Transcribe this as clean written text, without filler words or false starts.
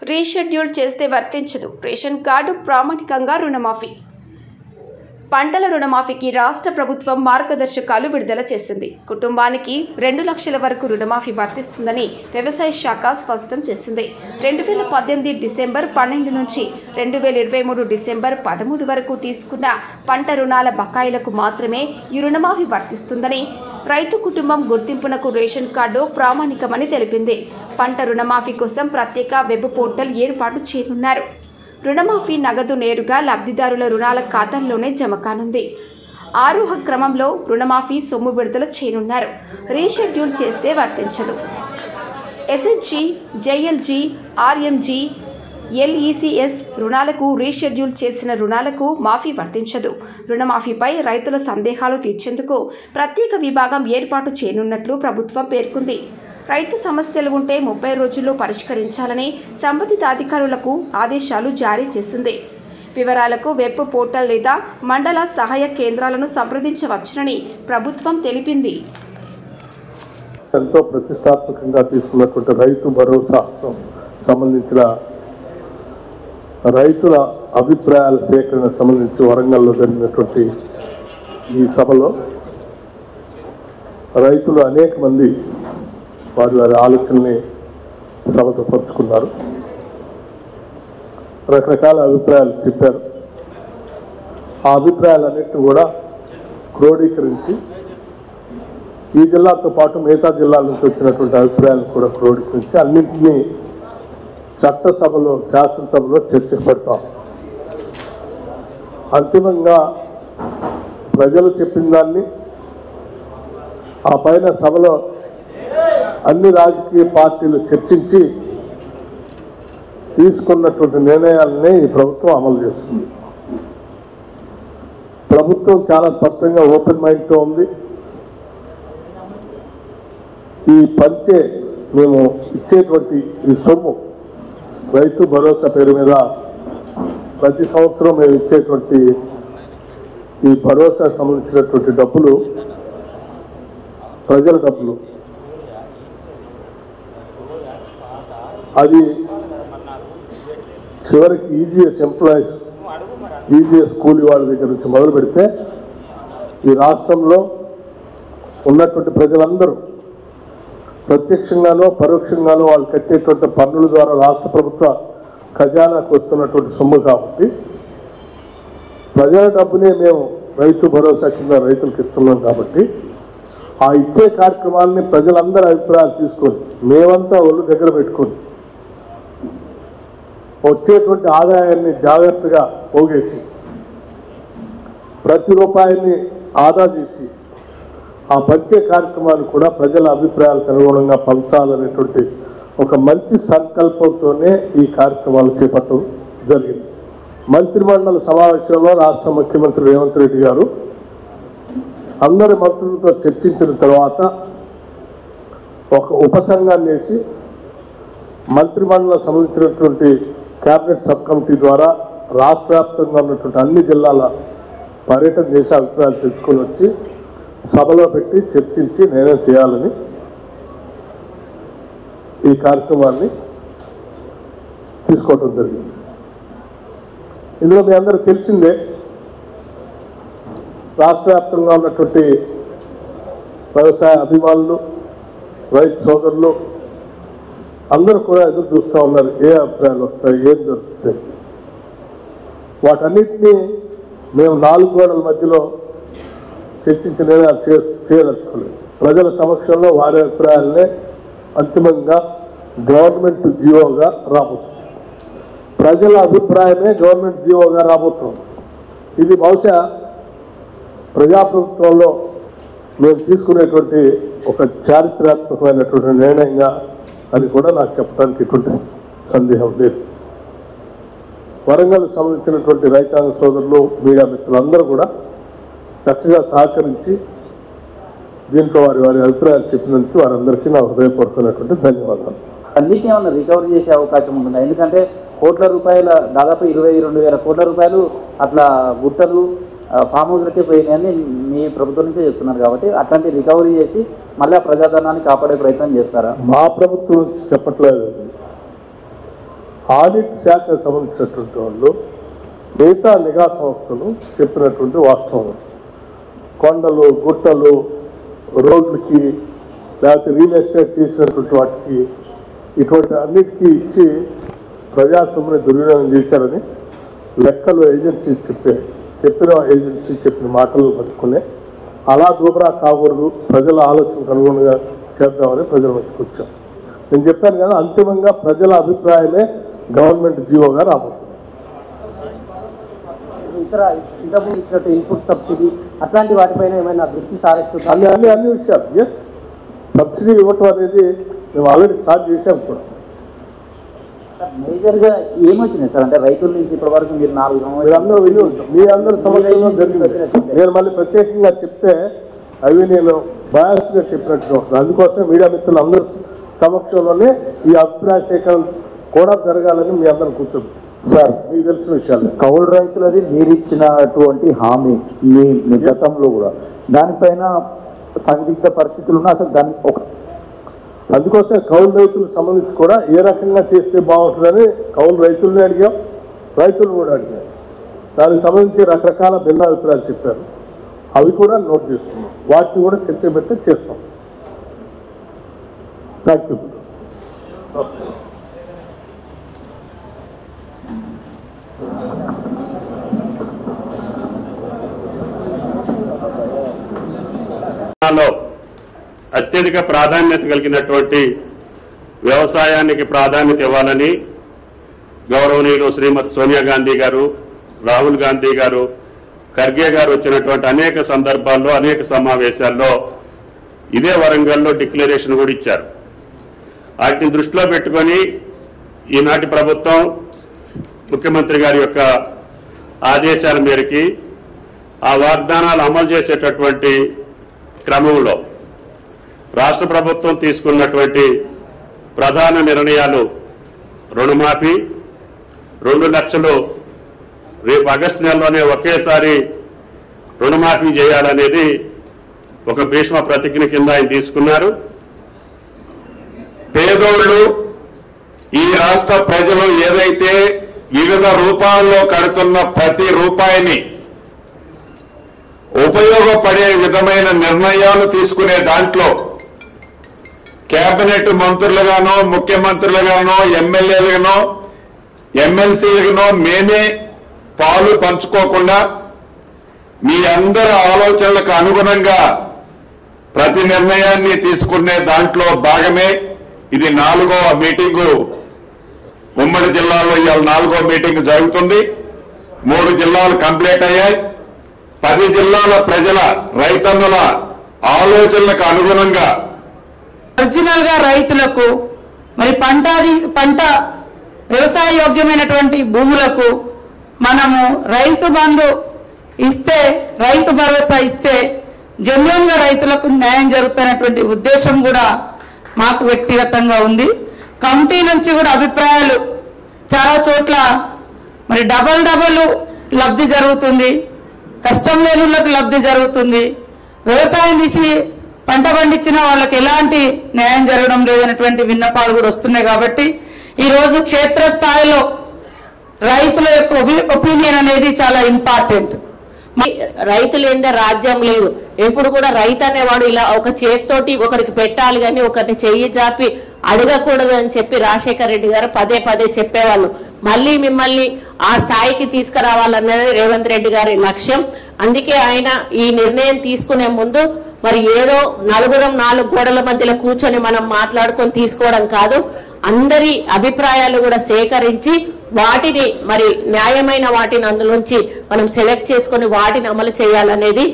Reschedule చేస్తే వర్తించదు. Ration card ప్రామాణికంగా రుణమాఫీ. పంటల రుణమాఫీకి రాష్ట్ర ప్రభుత్వం మార్గదర్శకాలు విడుదల చేసింది. కుటుంబానికి 2 లక్షల వరకు రుణమాఫీ వర్తిస్తుందని వ్యవసాయ శాఖ స్పష్టం చేసింది. 2018 డిసెంబర్ 12 నుంచి 2023 డిసెంబర్ 13 వరకు తీసుకున్న పంట రుణాల బకాయిలకు మాత్రమే ఈ రుణమాఫీ వర్తిస్తుందని, రైతు కుటుంబం గుర్తింపునకు రేషన్ కార్డు ప్రామాణికమని తెలిపింది. పంట రుణమాఫీ కోసం ప్రత్యేక వెబ్ పోర్టల్ ఏర్పాటు చేయనున్నారు. రుణమాఫీ నగదు నేరుగా లబ్ధిదారుల రుణాల ఖాతాల్లోనే జమ కానుంది. ఆరోహ క్రమంలో రుణమాఫీ సొమ్ము విడుదల చేయనున్నారు. రీషెడ్యూల్ చేస్తే వర్తించదు. ఎస్హెచ్జి, జేఎల్జీ, ఆర్ఎంజీ, ఎల్ఈసీఎస్ రుణాలకు రీషెడ్యూల్ చేసిన రుణాలకు మాఫీ వర్తించదు. రుణమాఫీపై రైతుల సందేహాలు తీర్చేందుకు ప్రత్యేక విభాగం ఏర్పాటు చేయనున్నట్లు ప్రభుత్వం పేర్కొంది. రైతు సమస్యలు ఉంటే 30 రోజుల్లో పరిష్కరించాలని సంబంధిత అధికారులకు ఆదేశాలు జారీ చేసింది. వివరాలకు వెబ్ పోర్టల్ లేదా మండల సహాయ కేంద్రాలను సంప్రదించవచ్చునని ప్రభుత్వం తెలిపింది. ఎంతో ప్రతిష్టాత్మకంగా తీసుకున్నటువంటి రైతు భరోసా సంబంధించిన రైతుల అభిప్రాయాల సేకరణ సంబంధించి వరంగల్లో జరిగినటువంటి ఈ సభలో రైతులు అనేక మంది వారి ఆలోచనల్ని సభకు పంచుకున్నారు. రకరకాల అభిప్రాయాలు చెప్పారు. ఆ అభిప్రాయాలన్నింటినీ కూడా క్రోడీకరించి ఈ జిల్లాతో పాటు మిగతా జిల్లాల నుంచి వచ్చినటువంటి అభిప్రాయాలను కూడా క్రోడీకరించి అన్నింటినీ చట్టసభలో, శాసనసభలో చర్చ పెడతాం. అంతిమంగా ప్రజలు చెప్పిన దాన్ని ఆ పైన సభలో అన్ని రాజకీయ పార్టీలు చర్చించి తీసుకున్నటువంటి నిర్ణయాలనే ఈ ప్రభుత్వం అమలు చేస్తుంది. ప్రభుత్వం చాలా స్పష్టంగా ఓపెన్ మైండ్తో ఉంది. ఈ పంచే మేము ఇచ్చేటువంటి ఈ సొమ్ము రైతు భరోసా పేరు మీద ప్రతి సంవత్సరం మేము ఇచ్చేటువంటి ఈ భరోసా సంబంధించినటువంటి డబ్బులు ప్రజల డబ్బులు. అది చివరికి ఈజీఎస్ ఎంప్లాయీస్, ఈజీఎస్ కూలీ వాళ్ళ దగ్గర నుంచి మొదలు పెడితే ఈ రాష్ట్రంలో ఉన్నటువంటి ప్రజలందరూ ప్రత్యక్షంగానో పరోక్షంగానో వాళ్ళు కట్టేటువంటి పన్నుల ద్వారా రాష్ట్ర ప్రభుత్వ ఖజానాకు వస్తున్నటువంటి సొమ్ము కాబట్టి ప్రజల డబ్బునే మేము రైతు భరోసా కింద రైతులకు ఇస్తున్నాం. కాబట్టి ఆ ఇచ్చే కార్యక్రమాలని ప్రజలందరూ అభిప్రాయాలు తీసుకొని మేమంతా ఒళ్ళు దగ్గర పెట్టుకొని వచ్చేటువంటి ఆదాయాన్ని జాగ్రత్తగా పోగేసి ప్రతి రూపాయిని ఆదా చేసి ఆ పంచే కార్యక్రమాన్ని కూడా ప్రజల అభిప్రాయాలకు అనుగుణంగా పంచాలనేటువంటి ఒక మంచి సంకల్పంతోనే ఈ కార్యక్రమాలు చేపట్టడం జరిగింది. మంత్రిమండలి సమావేశంలో రాష్ట్ర ముఖ్యమంత్రి రేవంత్ రెడ్డి గారు అందరి మంత్రులతో చర్చించిన తర్వాత ఒక ఉపసంఘాన్ని వేసి మంత్రిమండలికి సంబంధించినటువంటి క్యాబినెట్ సబ్ కమిటీ ద్వారా రాష్ట్ర వ్యాప్తంగా ఉన్నటువంటి అన్ని జిల్లాల పర్యటన చేసి అభిప్రాయాలు తెచ్చుకొని వచ్చి సభలో పెట్టి చర్చించి నిర్ణయం చేయాలని ఈ కార్యక్రమాన్ని తీసుకోవడం జరిగింది. ఇందులో మీ అందరూ తెలిసిందే, రాష్ట్ర వ్యాప్తంగా ఉన్నటువంటి వ్యవసాయ అభిమానులు, రైతు సోదరులు అందరూ కూడా ఎదురు చూస్తూ ఉన్నారు. ఏ అభిప్రాయాలు వస్తాయి, ఏం దొరుకుతాయి. వాటన్నిటినీ మేము 4 గోడల మధ్యలో చర్చించి నిర్ణయాలు చేయదలుచుకోలేదు. ప్రజల సమక్షంలో వారి అభిప్రాయాలనే అంతిమంగా గవర్నమెంట్ జీవోగా రాబోతుంది. ప్రజల అభిప్రాయమే గవర్నమెంట్ జీవోగా రాబోతుంది. ఇది బహుశా ప్రజాప్రభుత్వంలో మేము తీసుకునేటువంటి ఒక చారిత్రాత్మకమైనటువంటి నిర్ణయంగా అని కూడా నాకు చెప్పడానికి ఎటువంటి సందేహం లేదు. వరంగల్ సంబంధించినటువంటి రైతాంగ సోదరులు, మీడియా మిత్రులందరూ కూడా చక్కగా సహకరించి దీంట్లో వారి అభిప్రాయాలు చెప్పినందుకు వారందరికీ నా హృదయపూర్వకమైనటువంటి ధన్యవాదాలు. అన్నిటిని ఏమన్నా రికవరీ చేసే అవకాశం ఉంటుందా? ఎందుకంటే కోట్ల రూపాయల దాదాపు 22,000 కోట్ల రూపాయలు అట్లా గుట్టలు ఫామ్ హౌస్లకే పోయినాయని మీ ప్రభుత్వం నుంచే చెప్తున్నారు. కాబట్టి అట్లాంటి రికవరీ చేసి మళ్ళీ ఆ ప్రజాధనాన్ని కాపాడే ప్రయత్నం చేస్తారా? మా ప్రభుత్వం చెప్పట్లేదు. ఆడిట్ శాఖకు సంబంధించినటువంటి వాళ్ళు మిగతా నిఘా సంస్థలు చెప్పినటువంటి వాస్తవం. కొండలు, గుట్టలు, రోడ్లకి, లేకపోతే రియల్ ఎస్టేట్ చేసినటువంటి వాటికి, ఇటువంటి అన్నిటికీ ఇచ్చి ప్రజాస్వామ్యాన్ని దుర్వినియోగం చేశారని లెక్కలు ఏజెన్సీ చెప్పిన ఏజెన్సీ చెప్పిన మాటలు పట్టుకునే అలా దూబరా కాకూడదు, ప్రజల ఆలోచనకు అనుగుణంగా చేద్దామని ప్రజల మధ్యకి వచ్చాం. నేను చెప్పాను కదా, అంతిమంగా ప్రజల అభిప్రాయమే గవర్నమెంట్ జీవోగా రాబోతుంది. ఇతర ఇంతకుముందు ఇచ్చినట్టు ఇన్పుట్ సబ్సిడీ అట్లాంటి వాటిపైన ఏమైనా దృష్టి సారిస్తుంది? అన్ని విషయాలు సబ్సిడీ ఇవ్వటం అనేది మేము ఆల్రెడీ స్టార్ట్ చేశాం కూడా. మేజర్గా ఏమొచ్చినాయి సార్? అంటే రైతుల నుంచి ఇప్పటి వరకు మీరు 4 మీరందరూ విని ఉంటాం, మీ అందరి సమస్యల్లో జరిగింది. నేను మళ్ళీ ప్రత్యేకంగా చెప్తే అవి నేను బయాస్గా చెప్పినట్టు ఉంటుంది. అందుకోసం మీడియా మిత్రులు అందరి సమక్షంలోనే ఈ అభిప్రాయ సేకరణ కూడా జరగాలని మీ అందరం కూర్చుంది. సార్, మీకు తెలిసిన విషయాలు కౌలు రైతులది మీరిచ్చినటువంటి హామీ మీ గతంలో కూడా దానిపైన సందిగ్ధ పరిస్థితులు ఉన్నా అసలు దాని అందుకోసం కౌలు రైతులకు సంబంధించి కూడా ఏ రకంగా చేస్తే బాగుంటుందని కౌలు రైతులని అడిగాం, రైతులు కూడా అడిగాం. దానికి సంబంధించి రకరకాల భిన్నాభిప్రాయాలు చెప్పారు. అవి కూడా నోట్ చేసుకున్నాం, వాటిని కూడా చర్చ పెట్టి చేస్తాం. Thank you. అత్యధిక ప్రాధాన్యత కలిగినటువంటి వ్యవసాయానికి ప్రాధాన్యత ఇవ్వాలని గౌరవనీయులు శ్రీమతి సోనియా గాంధీ గారు, రాహుల్ గాంధీ గారు, ఖర్గే గారు వచ్చినటువంటి అనేక సందర్భాల్లో, అనేక సమావేశాల్లో ఇదే వరంగల్లో డిక్లరేషన్ కూడా ఇచ్చారు. వాటిని దృష్టిలో పెట్టుకొని ఈనాటి ప్రభుత్వం ముఖ్యమంత్రి గారి యొక్క ఆదేశాల మేరకి ఆ వాగ్దానాలు అమలు చేసేటటువంటి క్రమంలో రాష్ట్ర ప్రభుత్వం తీసుకున్నటువంటి ప్రధాన నిర్ణయాలు రుణమాఫీ, 2 లక్షలు రేపు ఆగస్టు నెలలోనే ఒకేసారి రుణమాఫీ చేయాలనేది ఒక భీష్మ ప్రతిజ్ఞ కింద ఆయన తీసుకున్నారు. పేదోళ్ళు, ఈ రాష్ట్ర ప్రజలు ఏదైతే వివిధ రూపాల్లో కడుతున్న ప్రతి రూపాయిని ఉపయోగపడే విధమైన నిర్ణయాలు తీసుకునే దాంట్లో కేబినెట్ మంత్రులుగానో, ముఖ్యమంత్రులుగానో, ఎమ్మెల్యేలుగానో, ఎమ్మెల్సీలుగానో మేమే పాలు పంచుకోకుండా మీ అందరి ఆలోచనలకు అనుగుణంగా ప్రతి నిర్ణయాన్ని తీసుకునే దాంట్లో భాగమే ఇది 4వ మీటింగు. ఉమ్మడి జిల్లాలో ఇవాళ 4వ మీటింగ్ జరుగుతుంది. 3 జిల్లాలు కంప్లీట్ అయ్యాయి. 10 జిల్లాల ప్రజల, రైతన్నుల ఆలోచనలకు అనుగుణంగా ఒరిజినల్ గా రైతులకు మరి పంట వ్యవసాయ యోగ్యమైనటువంటి భూములకు మనము రైతు బంధు ఇస్తే, రైతు భరోసా ఇస్తే జెన్యూన్ గా రైతులకు న్యాయం జరుగుతున్నటువంటి ఉద్దేశం కూడా మాకు వ్యక్తిగతంగా ఉంది. కమిటీ నుంచి కూడా అభిప్రాయాలు చాలా చోట్ల మరి డబల్ లబ్ధి జరుగుతుంది, కష్టం లేని వాళ్ళకి లబ్ధి జరుగుతుంది, వ్యవసాయం తీసి పంట పండించిన వాళ్ళకి ఎలాంటి న్యాయం జరగడం లేదనేటువంటి విన్నపాలు కూడా వస్తున్నాయి. కాబట్టి ఈ రోజు క్షేత్రస్థాయిలో రైతుల యొక్క ఒపీనియన్ అనేది చాలా ఇంపార్టెంట్. రైతులేందే రాజ్యం లేదు. ఎప్పుడు కూడా రైతు అనేవాడు ఇలా ఒక చేతితోటి ఒకరికి పెట్టాలి కానీ ఒకరిని చెయ్యి జాపి అడగకూడదు అని చెప్పి రాజశేఖర రెడ్డి గారు పదే చెప్పేవాళ్ళు. మళ్ళీ మిమ్మల్ని ఆ స్థాయికి తీసుకురావాలన్నది రేవంత్ రెడ్డి గారి లక్ష్యం. అందుకే ఆయన ఈ నిర్ణయం తీసుకునే ముందు మరి ఏదో నలుగురం 4 గోడల మధ్యలో కూర్చొని మనం మాట్లాడుకొని తీసుకోవడం కాదు, అందరి అభిప్రాయాలు కూడా సేకరించి వాటిని మరి న్యాయమైన వాటిని అందులోంచి మనం సెలెక్ట్ చేసుకుని వాటిని అమలు చేయాలనేది